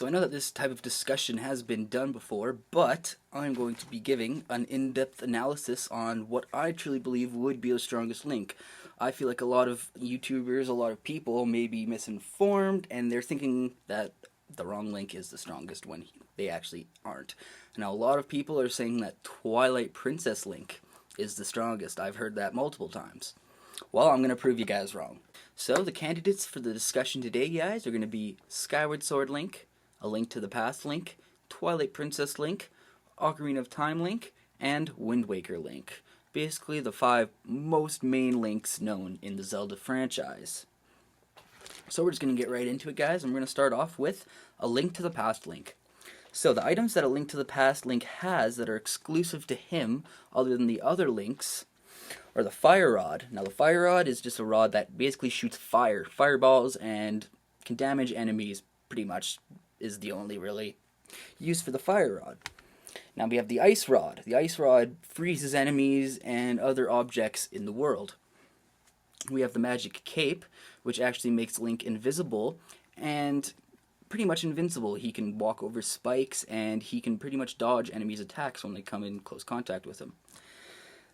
So I know that this type of discussion has been done before, but I'm going to be giving an in-depth analysis on what I truly believe would be the strongest link. I feel like a lot of YouTubers, a lot of people may be misinformed, and they're thinking that the wrong link is the strongest when they actually aren't. Now, a lot of people are saying that Twilight Princess Link is the strongest. I've heard that multiple times. Well, I'm going to prove you guys wrong. So, the candidates for the discussion today, guys, are going to be Skyward Sword Link, A Link to the Past Link, Twilight Princess Link, Ocarina of Time Link, and Wind Waker Link. Basically, the 5 most main links known in the Zelda franchise. So we're just going to get right into it, guys, and we're going to start off with A Link to the Past Link. So, the items that A Link to the Past Link has that are exclusive to him, other than the other links, are the Fire Rod. Now, the Fire Rod is just a rod that basically shoots fireballs, and can damage enemies, pretty much, is the only really use for the Fire Rod. Now, we have the Ice Rod. The Ice Rod freezes enemies and other objects in the world. We have the Magic Cape, which actually makes Link invisible, and pretty much invincible. He can walk over spikes, and he can pretty much dodge enemies' attacks when they come in close contact with him.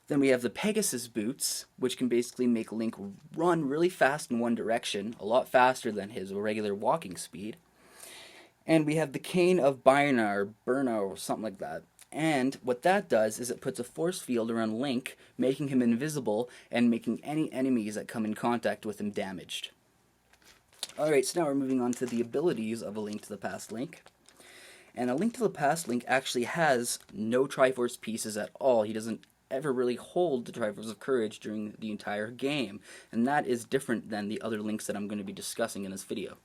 Then we have the Pegasus Boots, which can basically make Link run really fast in one direction, a lot faster than his regular walking speed. And we have the Cane of Birna, or something like that. And what that does is it puts a force field around Link, making him invisible, and making any enemies that come in contact with him damaged. Alright, so now we're moving on to the abilities of A Link to the Past Link. And A Link to the Past Link actually has no Triforce pieces at all. He doesn't ever really hold the Triforce of Courage during the entire game. And that is different than the other links that I'm going to be discussing in this video.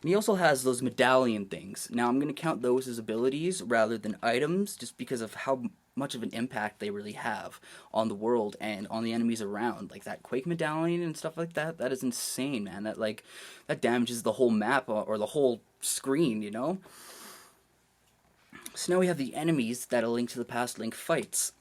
And he also has those medallion things. Now, I'm going to count those as abilities rather than items, just because of how much of an impact they really have on the world and on the enemies around. Like that Quake medallion and stuff like that, that is insane, man. That damages the whole map or the whole screen, you know? So now we have the enemies that A Link to the Past Link fights.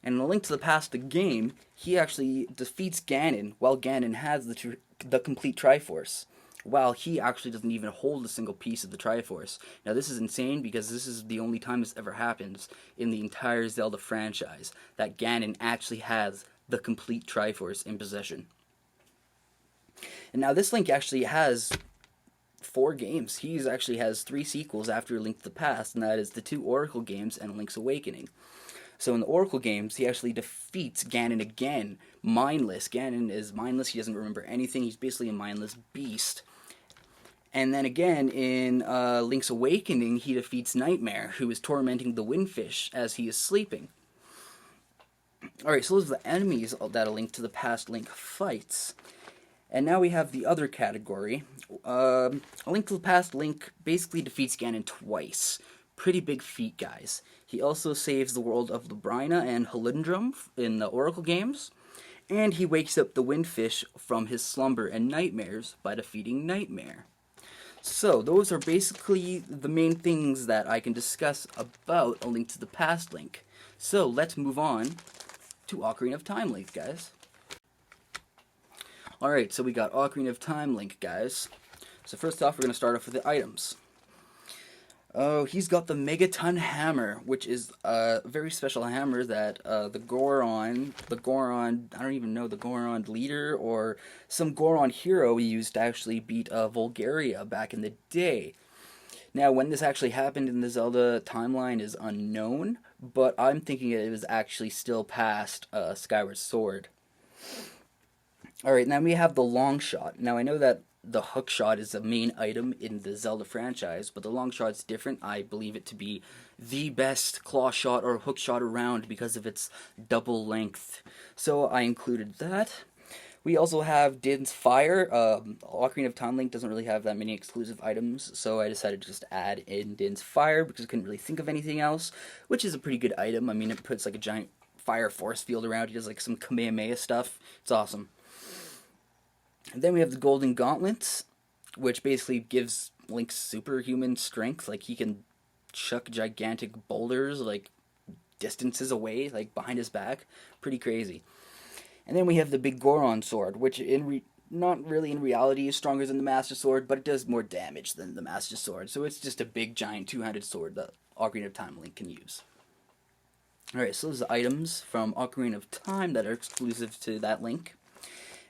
And in A Link to the Past, the game, he actually defeats Ganon, while Ganon has the complete Triforce, while he actually doesn't even hold a single piece of the Triforce. Now, this is insane because this is the only time this ever happens in the entire Zelda franchise, that Ganon actually has the complete Triforce in possession. And now this Link actually has 4 games. He actually has 3 sequels after A Link to the Past, and that is the 2 Oracle games and Link's Awakening. So in the Oracle games, he actually defeats Ganon again, mindless. Ganon is mindless, he doesn't remember anything, he's basically a mindless beast. And then again, in Link's Awakening, he defeats Nightmare, who is tormenting the Windfish as he is sleeping. Alright, so those are the enemies that A Link to the Past Link fights. And now we have the other category. A Link to the Past Link basically defeats Ganon twice. Pretty big feat, guys. He also saves the world of Labrina and Halundrum in the Oracle games. And he wakes up the Windfish from his slumber and nightmares by defeating Nightmare. So, those are basically the main things that I can discuss about A Link to the Past Link. So, let's move on to Ocarina of Time Link, guys. Alright, so we got Ocarina of Time Link, guys. So first off, we're going to start off with the items. Oh, he's got the Megaton Hammer, which is a very special hammer that the Goron, I don't even know, the Goron leader or some Goron hero used to actually beat Volgaria back in the day. Now, when this actually happened in the Zelda timeline is unknown, but I'm thinking it was actually still past Skyward Sword. Alright, now we have the long shot. Now, I know that the hook shot is the main item in the Zelda franchise, but the long shot's different. I believe it to be the best claw shot or hook shot around because of its double length. So I included that. We also have Din's Fire. Ocarina of Time Link doesn't really have that many exclusive items, so I decided to just add in Din's Fire because I couldn't really think of anything else, which is a pretty good item. I mean, it puts like a giant fire force field around. He does like some Kamehameha stuff. It's awesome. And then we have the Golden Gauntlets, which basically gives Link superhuman strength. Like, he can chuck gigantic boulders, like, distances away, like, behind his back. Pretty crazy. And then we have the big Goron Sword, which in not really in reality as stronger than the Master Sword, but it does more damage than the Master Sword. So it's just a big, giant, two-handed sword that Ocarina of Time Link can use. Alright, so those are the items from Ocarina of Time that are exclusive to that Link.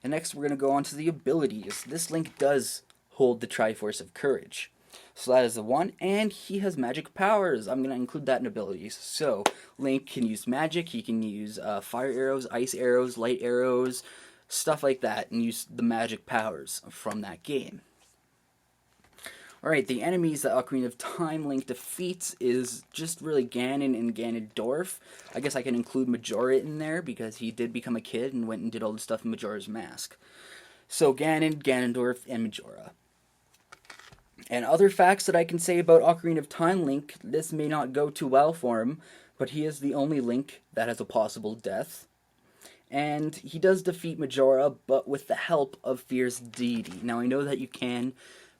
And next we're going to go on to the abilities. This Link does hold the Triforce of Courage. So that is the one, and he has magic powers. I'm going to include that in abilities. So, Link can use magic, he can use fire arrows, ice arrows, light arrows, stuff like that, and use the magic powers from that game. Alright, the enemies that Ocarina of Time Link defeats is just really Ganon and Ganondorf. I guess I can include Majora in there, because he did become a kid and went and did all the stuff in Majora's Mask. So, Ganon, Ganondorf, and Majora. And other facts that I can say about Ocarina of Time Link, this may not go too well for him, but he is the only Link that has a possible death. And he does defeat Majora, but with the help of Fierce Deity. Now, I know that you can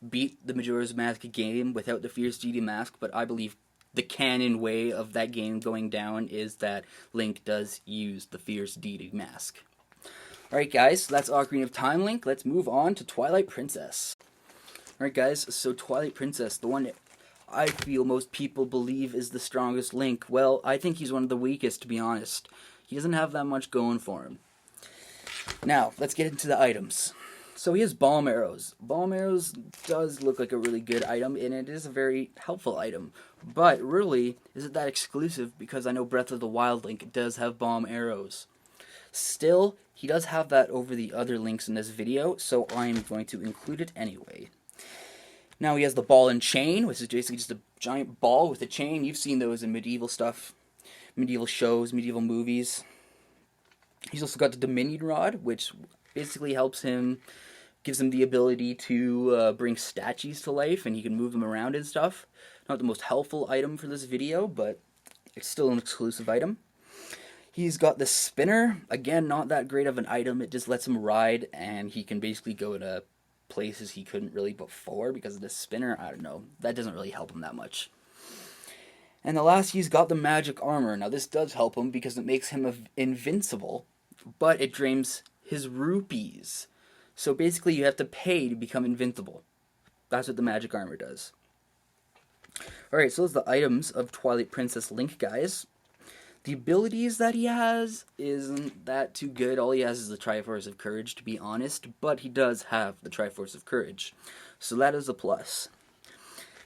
beat the Majora's Mask game without the Fierce Deity mask, but I believe the canon way of that game going down is that Link does use the Fierce Deity mask. Alright guys, so that's Ocarina of Time Link. Let's move on to Twilight Princess. Alright guys, so Twilight Princess, the one I feel most people believe is the strongest Link. Well, I think he's one of the weakest, to be honest. He doesn't have that much going for him. Now, let's get into the items. So he has Bomb Arrows. Bomb Arrows does look like a really good item, and it is a very helpful item. But really, is it that exclusive? Because I know Breath of the Wild Link does have Bomb Arrows. Still, he does have that over the other Links in this video, so I'm going to include it anyway. Now he has the Ball and Chain, which is basically just a giant ball with a chain. You've seen those in medieval stuff, medieval shows, medieval movies. He's also got the Dominion Rod, which basically helps him, gives him the ability to bring statues to life, and he can move them around and stuff. Not the most helpful item for this video, but it's still an exclusive item. He's got the Spinner. Again, not that great of an item. It just lets him ride, and he can basically go to places he couldn't really before because of the Spinner. I don't know. That doesn't really help him that much. And the last, he's got the Magic Armor. Now, this does help him because it makes him invincible, but it drains his rupees. So basically, you have to pay to become invincible. That's what the Magic Armor does. Alright, so those are the items of Twilight Princess Link, guys. The abilities that he has isn't that too good. All he has is the Triforce of Courage, to be honest, but he does have the Triforce of Courage. So that is a plus.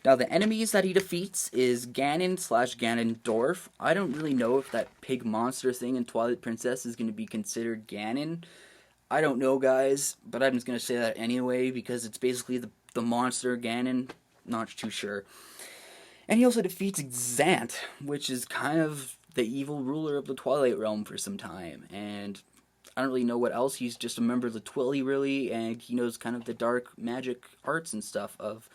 Now, the enemies that he defeats is Ganon/Ganondorf. I don't really know if that pig monster thing in Twilight Princess is going to be considered Ganon. I don't know, guys, but I'm just going to say that anyway, because it's basically the monster Ganon. Not too sure. And he also defeats Xant, which is kind of the evil ruler of the Twilight Realm for some time, and I don't really know what else. He's just a member of the Twilly, really, and he knows kind of the dark magic arts and stuff of,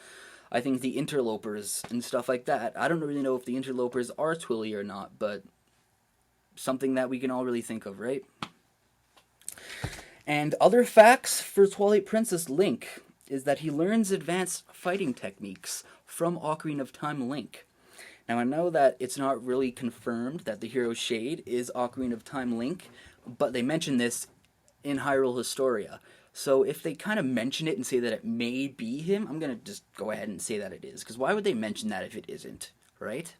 I think, the Interlopers and stuff like that. I don't really know if the Interlopers are Twilly or not, but something that we can all really think of, right? And other facts for Twilight Princess Link is that he learns advanced fighting techniques from Ocarina of Time Link. Now, I know that it's not really confirmed that the Hero Shade is Ocarina of Time Link, but they mention this in Hyrule Historia. So if they kind of mention it and say that it may be him, I'm going to just go ahead and say that it is. Because why would they mention that if it isn't, right?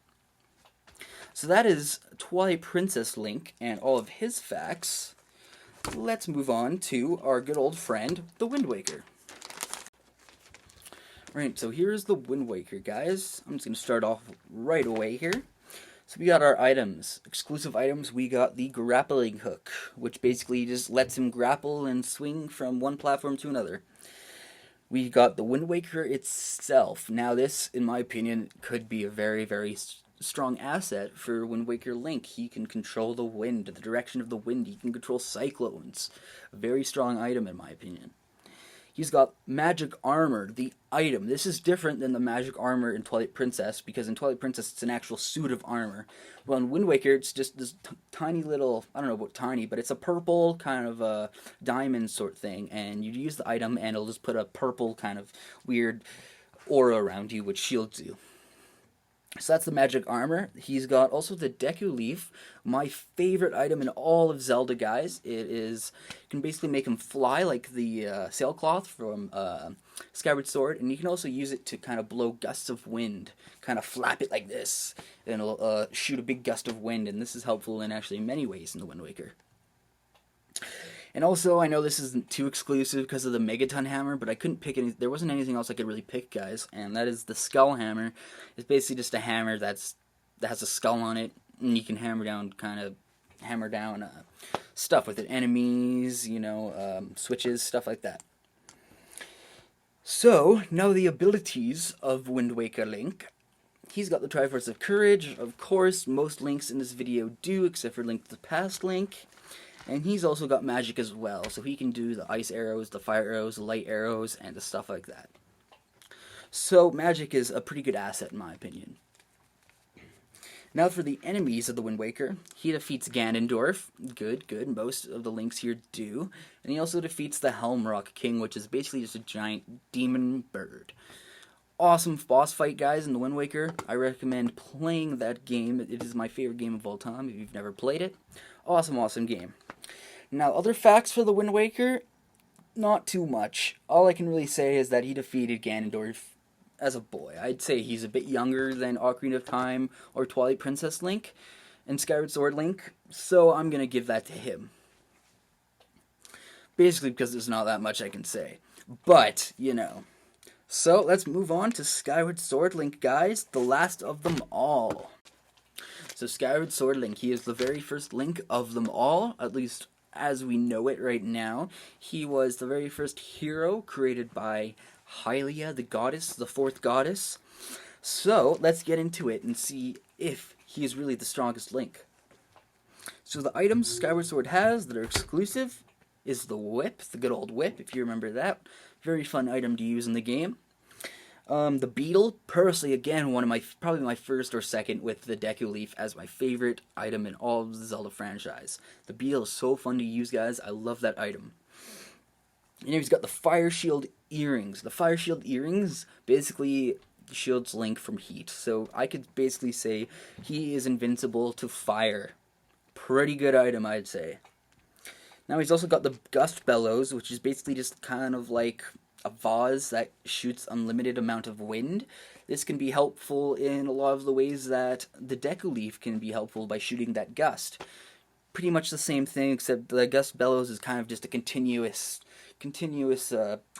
So that is Twilight Princess Link and all of his facts. Let's move on to our good old friend, the Wind Waker. Right, so here's the Wind Waker, guys. I'm just going to start off right away here. So we got our items. Exclusive items, we got the grappling hook, which basically just lets him grapple and swing from one platform to another. We got the Wind Waker itself. Now this, in my opinion, could be a very, very strong asset for Wind Waker Link. He can control the wind, the direction of the wind. He can control cyclones. A very strong item, in my opinion. He's got Magic Armor, the item. This is different than the Magic Armor in Twilight Princess, because in Twilight Princess it's an actual suit of armor. Well, in Wind Waker it's just this tiny little, I don't know about tiny, but it's a purple kind of a diamond sort thing, and you use the item and it'll just put a purple kind of weird aura around you, which shields you. So that's the magic armor. He's got also the Deku Leaf, my favorite item in all of Zelda, guys. It is, you can basically make him fly like the sailcloth from Skyward Sword, and you can also use it to kind of blow gusts of wind, kind of flap it like this, and it'll shoot a big gust of wind, and this is helpful in actually many ways in the Wind Waker. And also, I know this isn't too exclusive because of the Megaton Hammer, but I couldn't pick any. There wasn't anything else I could really pick, guys. And that is the Skull Hammer. It's basically just a hammer that has a skull on it, and you can hammer down stuff with it, enemies, switches, stuff like that. So now the abilities of Wind Waker Link. He's got the Triforce of Courage, of course. Most links in this video do, except for Link to the Past Link. And he's also got magic as well, so he can do the ice arrows, the fire arrows, the light arrows, and the stuff like that. So magic is a pretty good asset in my opinion. Now for the enemies of the Wind Waker, he defeats Ganondorf. Good. Most of the links here do. And he also defeats the Helmrock King, which is basically just a giant demon bird. Awesome boss fight, guys, in the Wind Waker. I recommend playing that game. It is my favorite game of all time if you've never played it. Awesome game. Now, other facts for the Wind Waker, not too much. All I can really say is that he defeated Ganondorf as a boy. I'd say he's a bit younger than Ocarina of Time or Twilight Princess Link and Skyward Sword Link, so I'm going to give that to him. Basically because there's not that much I can say. But, So, let's move on to Skyward Sword Link, guys, the last of them all. So Skyward Sword Link, he is the very first Link of them all, at least as we know it right now. He was the very first hero created by Hylia, the goddess, the fourth goddess. So, let's get into it and see if he is really the strongest Link. So the items Skyward Sword has that are exclusive is the whip, the good old whip, if you remember that. Very fun item to use in the game. The beetle, personally, again, probably my first or second with the Deku Leaf as my favorite item in all of the Zelda franchise. The beetle is so fun to use, guys. I love that item. And he's got the Fire Shield earrings. The Fire Shield earrings basically shields Link from heat. So I could basically say he is invincible to fire. Pretty good item, I'd say. Now he's also got the Gust Bellows, which is basically just kind of like a vase that shoots unlimited amount of wind. This can be helpful in a lot of the ways that the Deku Leaf can be helpful by shooting that gust. Pretty much the same thing, except the Gust Bellows is kind of just a continuous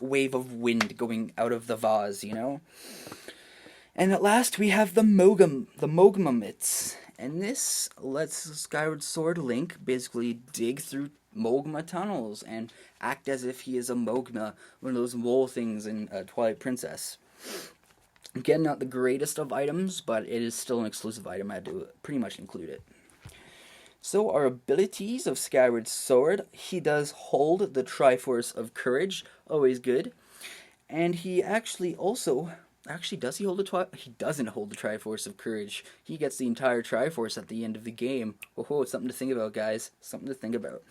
wave of wind going out of the vase, And at last we have the Mogma Mitts. And this lets Skyward Sword Link basically dig through Mogma tunnels and act as if he is a Mogma, one of those mole things in Twilight Princess. Again, not the greatest of items, but it is still an exclusive item. I had to pretty much include it. So our abilities of Skyward Sword, he does hold the Triforce of Courage, always good. And he actually also... does he hold the He doesn't hold the Triforce of Courage. He gets the entire Triforce at the end of the game. Oh, it's something to think about, guys. Something to think about.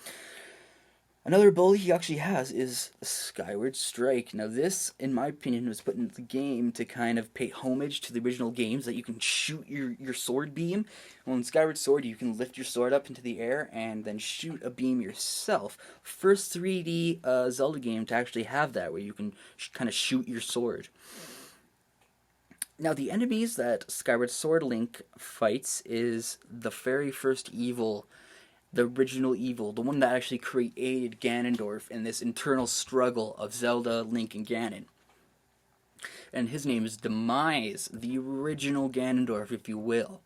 Another ability he actually has is Skyward Strike. Now this, in my opinion, was put into the game to kind of pay homage to the original games, that you can shoot your sword beam. Well, in Skyward Sword, you can lift your sword up into the air and then shoot a beam yourself. First 3D Zelda game to actually have that, where you can kind of shoot your sword. Now, the enemies that Skyward Sword Link fights is the very first evil, the original evil, the one that actually created Ganondorf in this internal struggle of Zelda, Link, and Ganon. And his name is Demise, the original Ganondorf, if you will.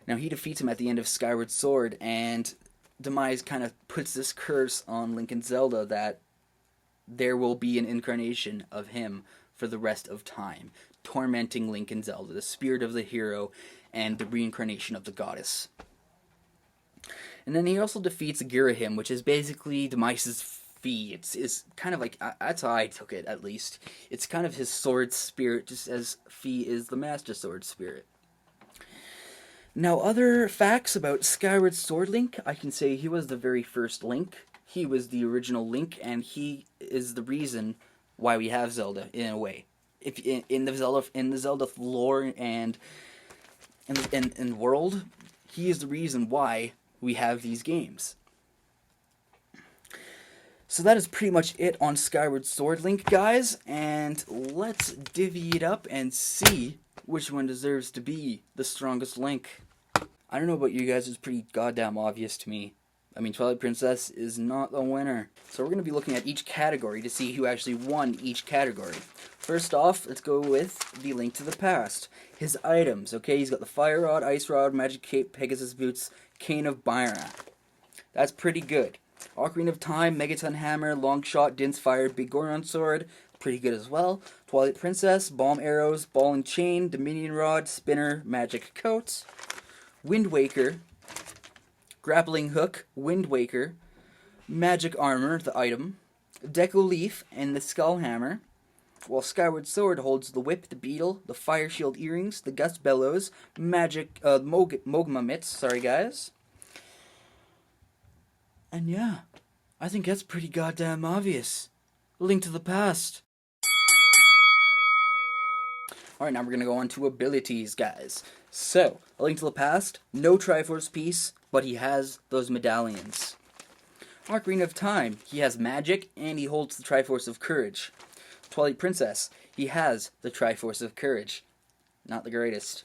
Now, he defeats him at the end of Skyward Sword, and Demise kind of puts this curse on Link and Zelda that there will be an incarnation of him for the rest of time, tormenting Link and Zelda, the spirit of the hero, and the reincarnation of the goddess. And then he also defeats Girahim, which is basically Demise's Fee. It's kind of like, that's how I took it, at least. It's kind of his sword spirit, just as Fee is the Master Sword spirit. Now, other facts about Skyward Sword Link, I can say he was the very first Link. He was the original Link, and he is the reason why we have Zelda, in a way. If in the Zelda lore and in the world. He is the reason why we have these games. So that is pretty much it on Skyward Sword Link, guys, and let's divvy it up and see which one deserves to be the strongest Link. I don't know about you guys, it's pretty goddamn obvious to me. I mean, Twilight Princess is not the winner. So we're going to be looking at each category to see who actually won each category. First off, let's go with the Link to the Past. His items, okay, he's got the Fire Rod, Ice Rod, Magic Cape, Pegasus Boots, Cane of Byron. That's pretty good. Ocarina of Time, Megaton Hammer, Long Shot, Din's Fire, Big Goron Sword, pretty good as well. Twilight Princess, Bomb Arrows, Ball and Chain, Dominion Rod, Spinner, Magic Coat. Wind Waker, Grappling Hook, Wind Waker, Magic Armor, the item, Deco Leaf, and the Skull Hammer, while Skyward Sword holds the Whip, the Beetle, the Fire Shield Earrings, the Gust Bellows, Magic, Mogma Mitts, sorry guys. And yeah, I think that's pretty goddamn obvious. Link to the Past. Alright, now we're going to go on to abilities, guys. So, A Link to the Past, no Triforce piece, but he has those medallions. Ocarina of Time, he has magic, and he holds the Triforce of Courage. Twilight Princess, he has the Triforce of Courage. Not the greatest.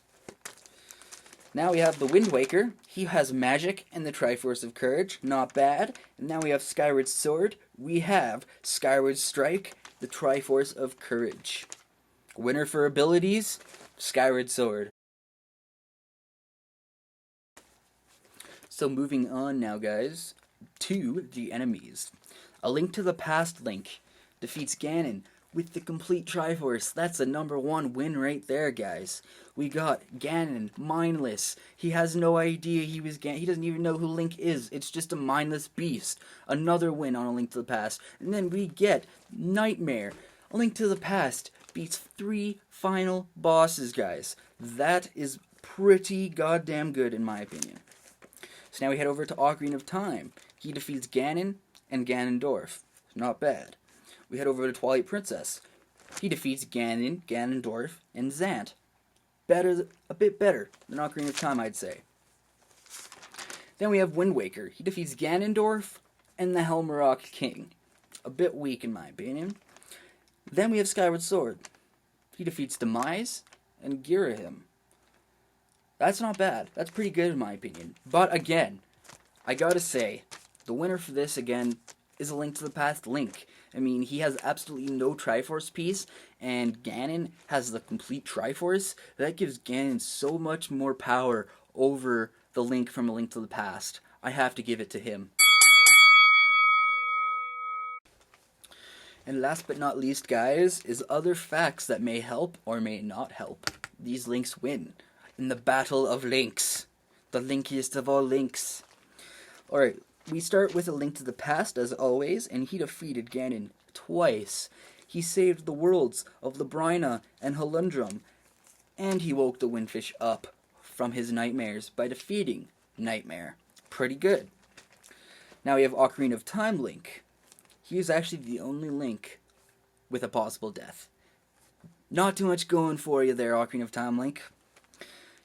Now we have the Wind Waker, he has magic and the Triforce of Courage, not bad. And now we have Skyward Sword, we have Skyward Strike, the Triforce of Courage. Winner for abilities, Skyward Sword. So moving on now, guys, to the enemies. A Link to the Past Link defeats Ganon with the complete Triforce. That's a #1 win right there, guys. We got Ganon, mindless. He has no idea he was Ganon. He doesn't even know who Link is. It's just a mindless beast. Another win on A Link to the Past. And then we get Nightmare. A Link to the Past beats 3 final bosses, guys. That is pretty goddamn good in my opinion. So now we head over to Ocarina of Time. He defeats Ganon and Ganondorf. Not bad. We head over to Twilight Princess. He defeats Ganon, Ganondorf, and Zant. Better, a bit better than Ocarina of Time, I'd say. Then we have Wind Waker. He defeats Ganondorf and the Helmarok King. A bit weak in my opinion. Then we have Skyward Sword. He defeats Demise and Girahim. That's not bad. That's pretty good in my opinion. But again, I gotta say, the winner for this again is A Link to the Past Link. I mean, he has absolutely no Triforce piece, and Ganon has the complete Triforce. That gives Ganon so much more power over the Link from A Link to the Past. I have to give it to him. And last but not least, guys, is other facts that may help or may not help these Links win in the Battle of Links. The linkiest of all Links. Alright, we start with A Link to the Past, as always, and he defeated Ganon twice. He saved the worlds of Labrina and Halundrum, and he woke the Windfish up from his nightmares by defeating Nightmare. Pretty good. Now we have Ocarina of Time Link. He is actually the only Link with a possible death. Not too much going for you there, Ocarina of Time Link.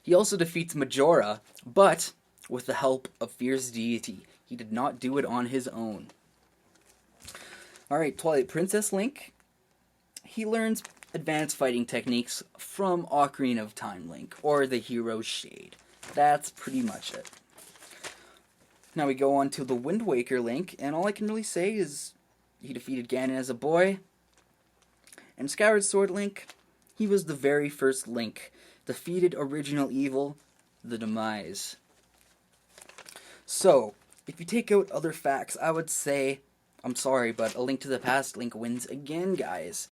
He also defeats Majora, but with the help of Fierce Deity. He did not do it on his own. Alright, Twilight Princess Link. He learns advanced fighting techniques from Ocarina of Time Link, or the Hero's Shade. That's pretty much it. Now we go on to the Wind Waker Link, and all I can really say is he defeated Ganon as a boy. And Skyward Sword Link, he was the very first Link. Defeated original evil, the Demise. So, if you take out other facts, I would say, I'm sorry, but A Link to the Past Link wins again, guys.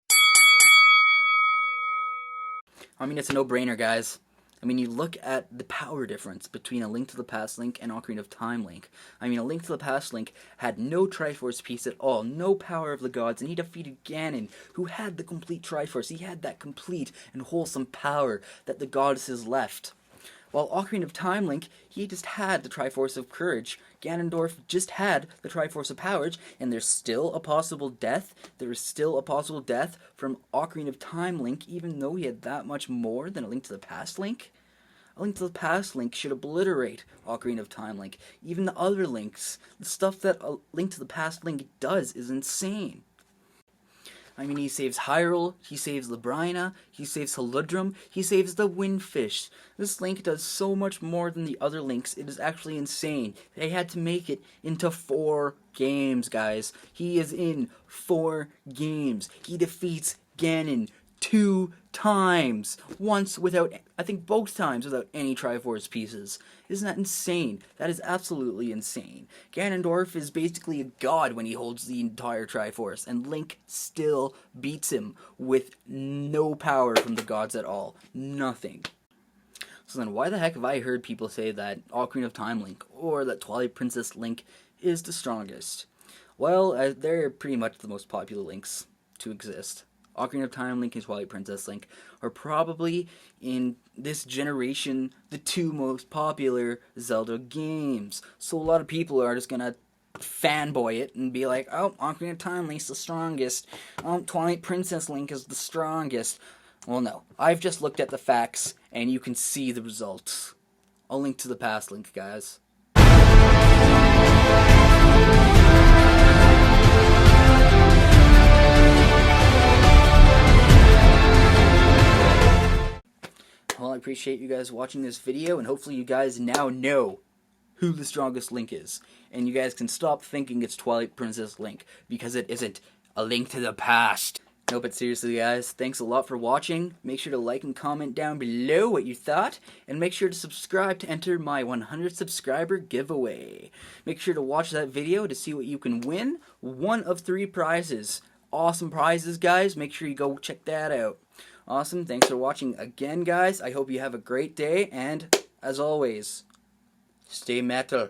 I mean, it's a no-brainer, guys. I mean, you look at the power difference between A Link to the Past Link and Ocarina of Time Link. I mean, A Link to the Past Link had no Triforce piece at all, no power of the gods, and he defeated Ganon, who had the complete Triforce. He had that complete and wholesome power that the goddesses left. While Ocarina of Time Link, he just had the Triforce of Courage. Ganondorf just had the Triforce of Power, and there's still a possible death. There is still a possible death from Ocarina of Time Link, even though he had that much more than A Link to the Past Link. A Link to the Past Link should obliterate Ocarina of Time Link. Even the other links, the stuff that A Link to the Past Link does is insane. I mean, he saves Hyrule, he saves Labrina, he saves Haludrum, he saves the Windfish. This Link does so much more than the other Links, it is actually insane. They had to make it into 4 games, guys. He is in 4 games. He defeats Ganon 2 times. Once without, I think both times without any Triforce pieces. Isn't that insane? That is absolutely insane. Ganondorf is basically a god when he holds the entire Triforce, and Link still beats him with no power from the gods at all. Nothing. So then why the heck have I heard people say that Ocarina of Time Link, or that Twilight Princess Link, is the strongest? Well, they're pretty much the most popular links to exist. Ocarina of Time Link and Twilight Princess Link are probably, in this generation, the 2 most popular Zelda games. So a lot of people are just gonna fanboy it and be like, oh, Ocarina of Time Link's the strongest. Oh, Twilight Princess Link is the strongest. Well, no. I've just looked at the facts, and you can see the results. A Link to the Past Link, guys. Well, I appreciate you guys watching this video, and hopefully you guys now know who the strongest Link is. And you guys can stop thinking it's Twilight Princess Link, because it isn't. A Link to the Past. No, but seriously, guys, thanks a lot for watching. Make sure to like and comment down below what you thought, and make sure to subscribe to enter my 100 subscriber giveaway. Make sure to watch that video to see what you can win. 1 of 3 prizes. Awesome prizes, guys. Make sure you go check that out. Awesome. Thanks for watching again, guys. I hope you have a great day, and as always, stay metal.